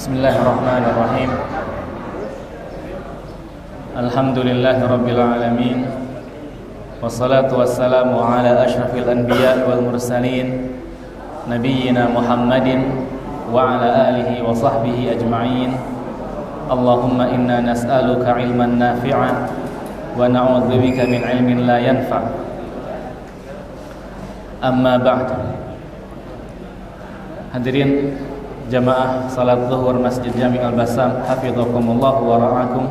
Bismillahirrahmanirrahim. Alhamdulillahirabbil alamin. Wassalatu wassalamu ala asyrafil anbiya'i wal mursalin nabiyyina Muhammadin wa ala alihi wa sahbihi ajma'in. Allahumma inna nas'aluka ilman nafi'an wa na'udzubika min ilmin la yanfa'. Amma ba'd. Hadirin jamaah salat zuhur Masjid Jami' Al-Bassam, hafizakumullah wa ra'akum.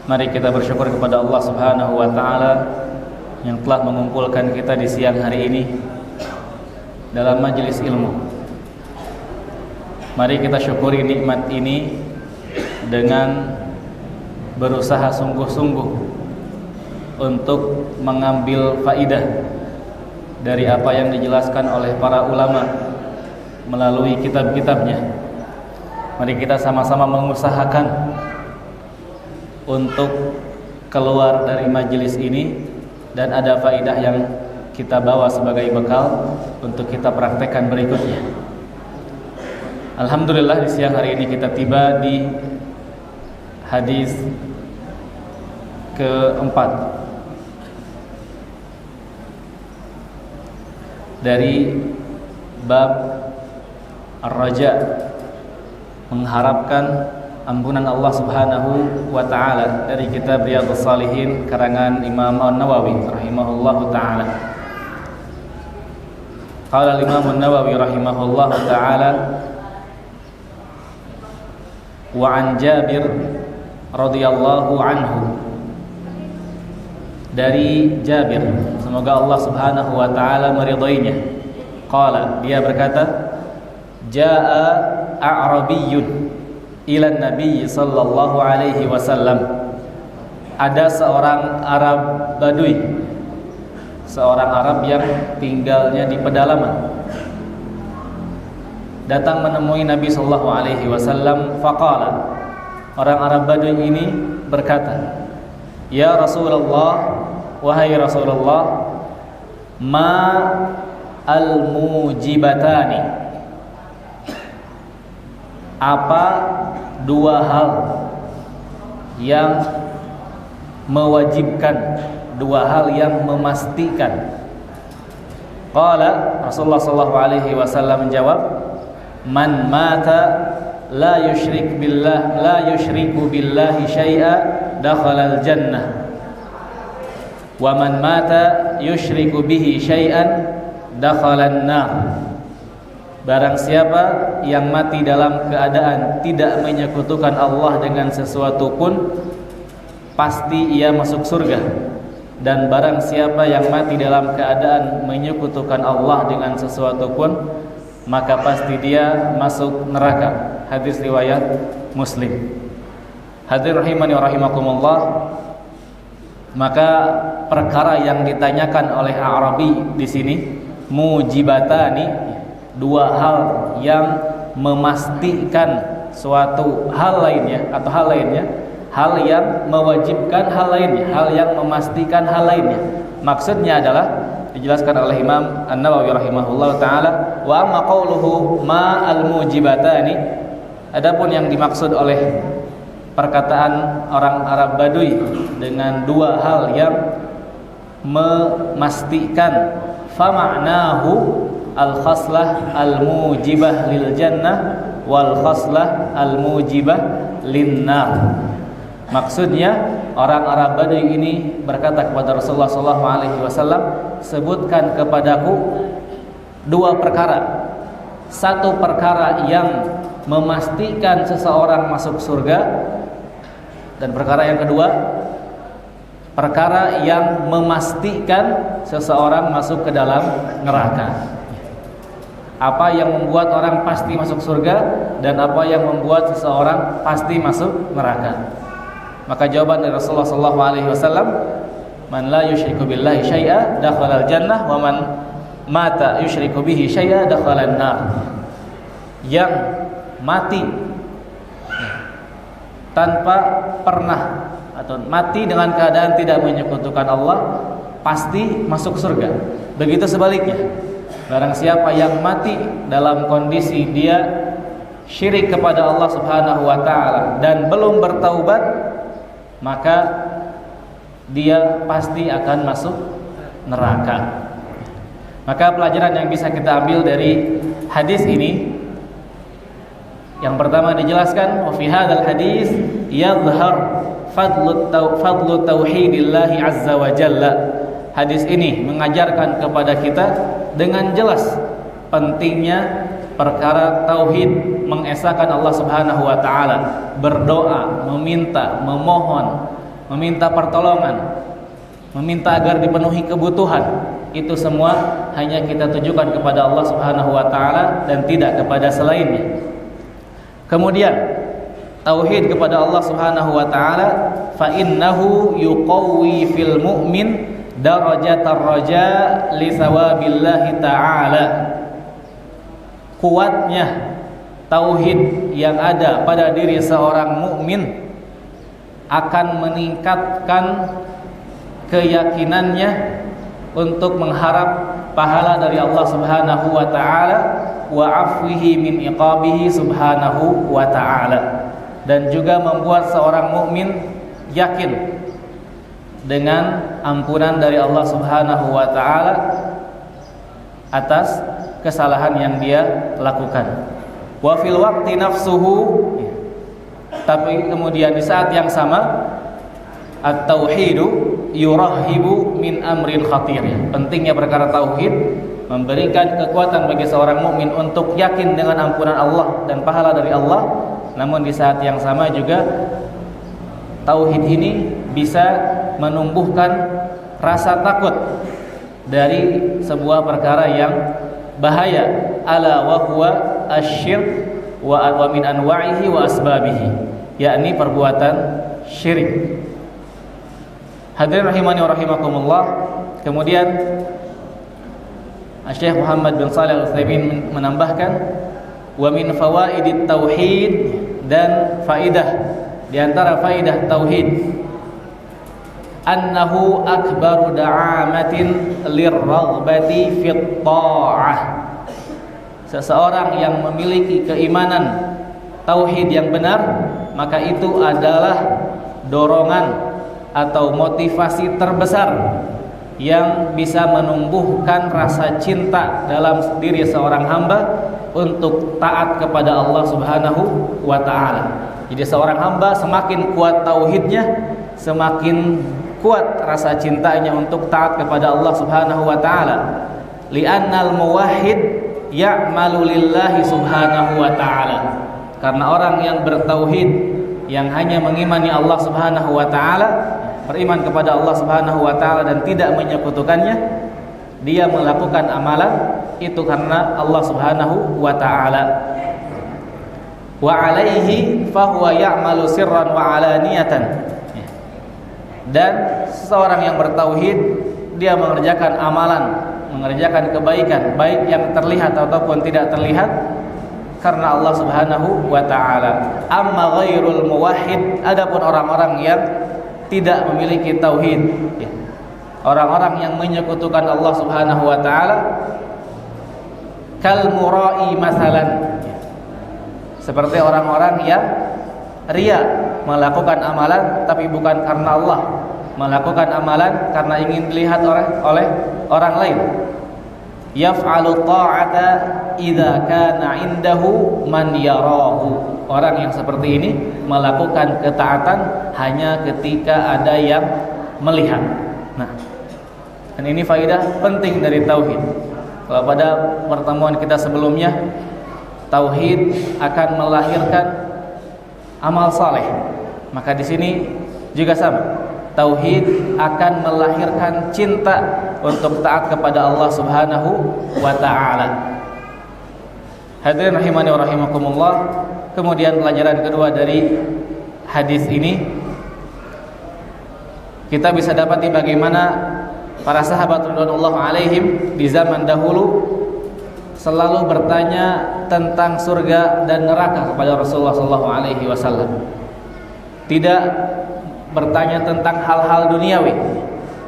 Mari kita bersyukur kepada Allah Subhanahu wa taala yang telah mengumpulkan kita di siang hari ini dalam majelis ilmu. Mari kita syukuri nikmat ini dengan berusaha sungguh-sungguh untuk mengambil faidah dari apa yang dijelaskan oleh para ulama melalui kitab-kitabnya. Mari kita sama-sama mengusahakan untuk keluar dari majelis ini dan ada faidah yang kita bawa sebagai bekal untuk kita praktekkan berikutnya. Alhamdulillah, di siang hari ini kita tiba di hadis keempat dari bab Ar-Raja, mengharapkan ampunan Allah Subhanahu wa taala, dari kitab Riyadhus Shalihin karangan Imam An-Nawawi rahimahullahu taala. Qala Imam An-Nawawi rahimahullahu taala, wa an Jabir radhiyallahu anhu, dari Jabir, semoga Allah Subhanahu wa taala meridainya. Qala, dia berkata, jaa a'rabiyyun ila Nabi sallallahu alaihi wasallam. Ada seorang Arab Badui, seorang Arab yang tinggalnya di pedalaman, datang menemui Nabi sallallahu alaihi wasallam. Faqala, orang Arab Badui ini berkata, ya Rasulullah, wahai Rasulullah, ma al-mujibatani, apa dua hal yang mewajibkan, dua hal yang memastikan? Qala, Rasulullah sallallahu alaihi wasallam menjawab, man mata la yusyriku billahi syai'a dakhala al-jannah, wa man mata yusyriku bihi syai'an dakhala an-nar. Barang siapa yang mati dalam keadaan tidak menyekutukan Allah dengan sesuatu pun, pasti ia masuk surga. Dan barang siapa yang mati dalam keadaan menyekutukan Allah dengan sesuatu pun, maka pasti dia masuk neraka. Hadis riwayat Muslim. Hadirin rahimani wa rahimakumullah, maka perkara yang ditanyakan oleh Arabi di sini, mujibatani, dua hal yang memastikan suatu hal lainnya, atau hal lainnya, hal yang mewajibkan hal lainnya, hal yang memastikan hal lainnya. Maksudnya adalah dijelaskan oleh Imam An-Nawawi rahimahullah ta'ala, wa amma qawluhu ma al-mujibatani, adapun yang dimaksud oleh perkataan orang Arab Badui dengan dua hal yang memastikan, fa ma'nahu al-khaslah al-mujibah lil jannah wal khaslah al-mujibah lin nar. Maksudnya, orang Arab Badui ini berkata kepada Rasulullah sallallahu alaihi wasallam, sebutkan kepadaku dua perkara. Satu perkara yang memastikan seseorang masuk surga, dan perkara yang kedua, perkara yang memastikan seseorang masuk ke dalam neraka. Apa yang membuat orang pasti masuk surga dan apa yang membuat seseorang pasti masuk neraka. Maka jawaban dari Rasulullah sallallahu alaihi wasallam, man la yusyriku billahi syai'a dakhala al-jannah wa man mata yusyriku bihi syai'a dakhala an-nar. Yang mati tanpa pernah, atau mati dengan keadaan tidak menyekutukan Allah, pasti masuk surga. Begitu sebaliknya, barang siapa yang mati dalam kondisi dia syirik kepada Allah Subhanahu wa taala dan belum bertaubat, maka dia pasti akan masuk neraka. Maka pelajaran yang bisa kita ambil dari hadis ini, yang pertama dijelaskan, wa fi hadzal hadis yadhhar fadlu tauhidillahi azza wa jalla. Hadis ini mengajarkan kepada kita dengan jelas pentingnya perkara tauhid, mengesahkan Allah Subhanahu wa taala, berdoa, meminta, memohon, meminta pertolongan, meminta agar dipenuhi kebutuhan. Itu semua hanya kita tujukan kepada Allah Subhanahu wa taala dan tidak kepada selainnya. Kemudian tauhid kepada Allah Subhanahu wa taala, fa innahu yuqawwi fil mu'min darajatar raja li thawabillahi ta'ala. Kuatnya tauhid yang ada pada diri seorang mukmin akan meningkatkan keyakinannya untuk mengharap pahala dari Allah Subhanahu wa taala wa afwihi min iqabihi subhanahu wa ta'ala, dan juga membuat seorang mukmin yakin dengan ampunan dari Allah Subhanahu wa taala atas kesalahan yang dia lakukan. Wa fil waqti nafsuhu, tapi kemudian di saat yang sama at-tauhidu yurahibu min amrin khatir. Pentingnya perkara tauhid memberikan kekuatan bagi seorang mukmin untuk yakin dengan ampunan Allah dan pahala dari Allah. Namun di saat yang sama juga tauhid ini bisa menumbuhkan rasa takut dari sebuah perkara yang bahaya, ala wa huwa asyirk wa min anwa'ihi wa asbabihi, yakni perbuatan syirik. Hadirin rahimani wa rahimakumullah. Kemudian Syekh Muhammad bin Shalih Al-Utsaimin menambahkan, wa min fawaidit tauhid, dan faidah di antara faidah tauhid, annahu akbaru da'amatin lirraghbati fit ta'ah. Seseorang yang memiliki keimanan tauhid yang benar, maka itu adalah dorongan atau motivasi terbesar yang bisa menumbuhkan rasa cinta dalam diri seorang hamba untuk taat kepada Allah Subhanahu wa taala. Jadi seorang hamba semakin kuat tauhidnya, semakin kuat rasa cintanya untuk taat kepada Allah Subhanahu wa taala. Li'annal muwahhid ya'malu lillahi subhanahu wa ta'ala. Karena orang yang bertauhid, yang hanya mengimani Allah Subhanahu wa taala, beriman kepada Allah Subhanahu wa taala dan tidak menyekutukannya, dia melakukan amalan itu karena Allah Subhanahu wa taala. Wa alaihi fahuwa ya'malu sirran wa alaniyatan. Dan seseorang yang bertauhid, dia mengerjakan amalan, mengerjakan kebaikan, baik yang terlihat ataupun tidak terlihat, karena Allah Subhanahu wa taala. Amma ghairul muwahhid, adapun orang-orang yang tidak memiliki tauhid, orang-orang yang menyekutukan Allah Subhanahu wa taala, kal murai masalan, seperti orang-orang yang riya, melakukan amalan tapi bukan karena Allah, melakukan amalan karena ingin dilihat oleh orang lain. Yaf'alu ta'ata idza kana 'indahu man yarahu. Orang yang seperti ini melakukan ketaatan hanya ketika ada yang melihat. Nah, dan ini faedah penting dari tauhid. Kalau pada pertemuan kita sebelumnya, tauhid akan melahirkan amal saleh, maka di sini juga sama. Tauhid akan melahirkan cinta untuk taat kepada Allah Subhanahu wa taala. Hadirin rahimani wa rahimakumullah. Kemudian pelajaran kedua dari hadis ini, kita bisa dapati bagaimana para sahabat radhiyallahu alaihim di zaman dahulu selalu bertanya tentang surga dan neraka kepada Rasulullah sallallahu alaihi wasallam. Tidak bertanya tentang hal-hal duniawi,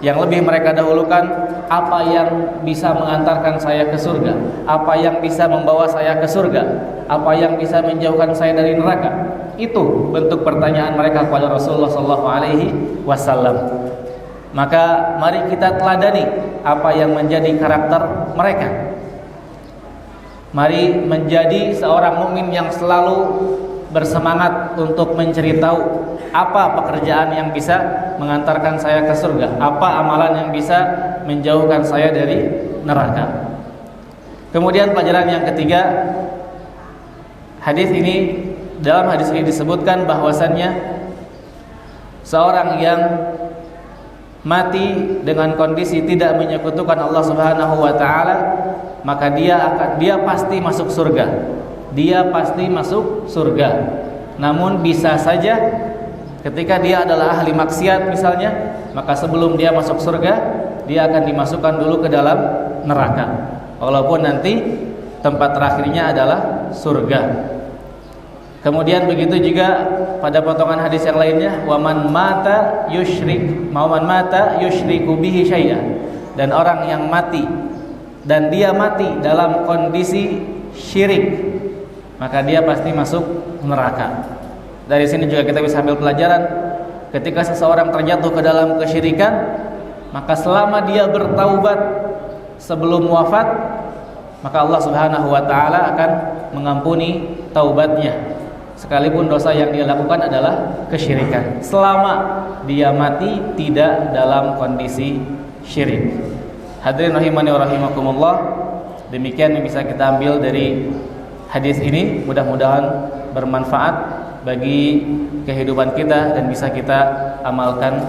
Yang lebih mereka dahulukan apa yang bisa mengantarkan saya ke surga, apa yang bisa membawa saya ke surga, apa yang bisa menjauhkan saya dari neraka. Itu bentuk pertanyaan mereka kepada Rasulullah SAW. Maka mari kita teladani apa yang menjadi karakter mereka. Mari menjadi seorang mukmin yang selalu bersemangat untuk mencari tahu apa pekerjaan yang bisa mengantarkan saya ke surga, apa amalan yang bisa menjauhkan saya dari neraka. Kemudian pelajaran yang ketiga, dalam hadis ini disebutkan bahwasannya seorang yang mati dengan kondisi tidak menyekutukan Allah Subhanahu wa taala, maka dia pasti masuk surga. Dia pasti masuk surga. Namun bisa saja ketika dia adalah ahli maksiat misalnya, maka sebelum dia masuk surga, dia akan dimasukkan dulu ke dalam neraka. Walaupun nanti tempat terakhirnya adalah surga. Kemudian begitu juga pada potongan hadis yang lainnya, waman mata yusyriku bihi syai'an, dan orang yang mati dan dia mati dalam kondisi syirik, maka dia pasti masuk neraka. Dari sini juga kita bisa ambil pelajaran, ketika seseorang terjatuh ke dalam kesyirikan, maka selama dia bertaubat sebelum wafat, maka Allah Subhanahu wa taala akan mengampuni taubatnya. Sekalipun dosa yang dia lakukan adalah kesyirikan, selama dia mati tidak dalam kondisi syirik. Hadirin rahimani wa rahimakumullah, demikian yang bisa kita ambil dari hadis ini. Mudah-mudahan bermanfaat bagi kehidupan kita dan bisa kita amalkan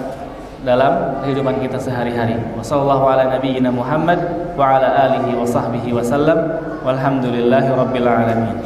dalam kehidupan kita sehari-hari. Wassallallahu ala nabiyyina Muhammad wa ala alihi wa sahbihi wasallam. Walhamdulillahi rabbil alamin.